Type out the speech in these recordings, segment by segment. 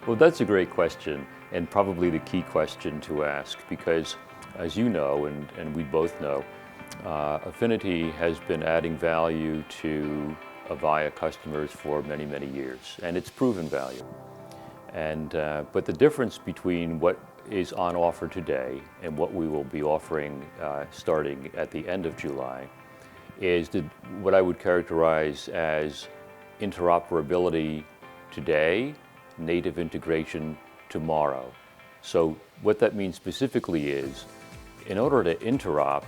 Well, that's a great question, and probably the key question to ask, because as you know, and we both know, Afiniti has been adding value to Avaya customers for many, many years, and it's proven value. But the difference between what is on offer today and what we will be offering starting at the end of July is what I would characterize as interoperability today, native integration tomorrow. So what that means specifically is, in order to interop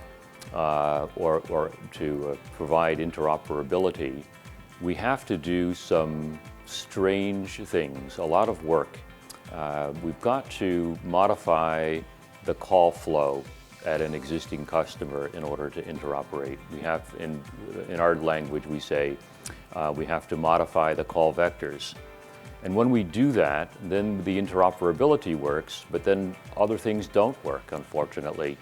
or to provide interoperability, we have to do some strange things, a lot of work. We've got to modify the call flow at an existing customer in order to interoperate. We have, in our language, we say we have to modify the call vectors. And when we do that, then the interoperability works, but then other things don't work, unfortunately.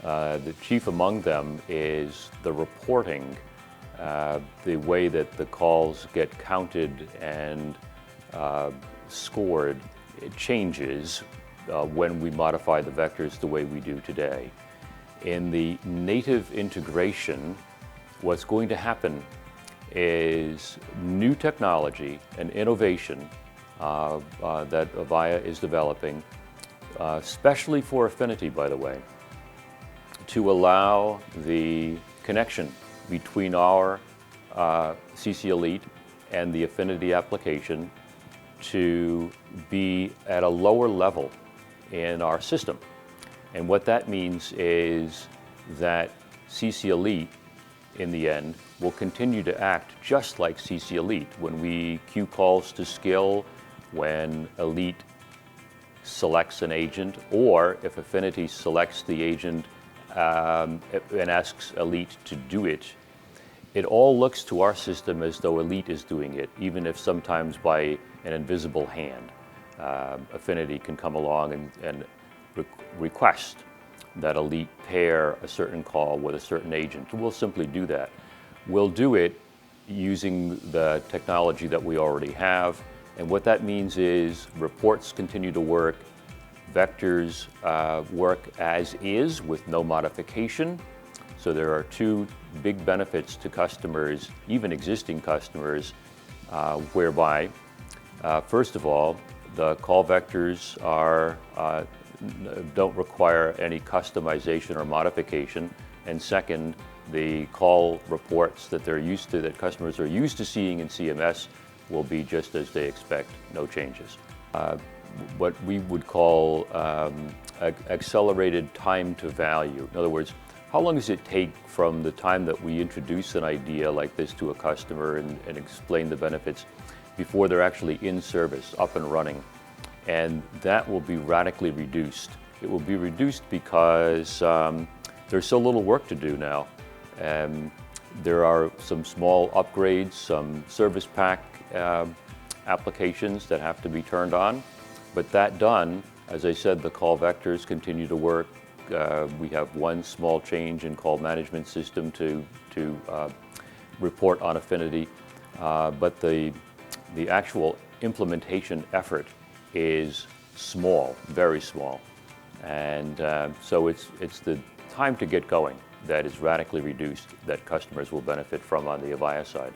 The chief among them is the reporting, the way that the calls get counted and scored. It changes when we modify the vectors the way we do today. In the native integration, what's going to happen is new technology and innovation that Avaya is developing, especially for Afiniti, by the way, to allow the connection between our CC Elite and the Afiniti application to be at a lower level in our system. And what that means is that CC Elite, in the end, will continue to act just like CC Elite. When we queue calls to skill, when Elite selects an agent, or if Afiniti selects the agent and asks Elite to do it, it all looks to our system as though Elite is doing it, even if sometimes by an invisible hand. Afiniti can come along and request that Elite pair a certain call with a certain agent. We'll simply do that. We'll do it using the technology that we already have, and what that means is reports continue to work, vectors work as is with no modification. So there are two big benefits to customers, even existing customers, whereby, first of all, the call vectors don't require any customization or modification, and second, the call reports that that customers are used to seeing in CMS will be just as they expect, no changes. What we would call accelerated time to value. In other words, how long does it take from the time that we introduce an idea like this to a customer and explain the benefits before they're actually in service, up and running? And that will be radically reduced. It will be reduced because there's so little work to do now. There are some small upgrades, some service pack applications that have to be turned on. But that done, as I said, the call vectors continue to work. We have one small change in call management system to report on Afiniti, but the actual implementation effort is small, very small, and so it's the time to get going that is radically reduced that customers will benefit from on the Avaya side.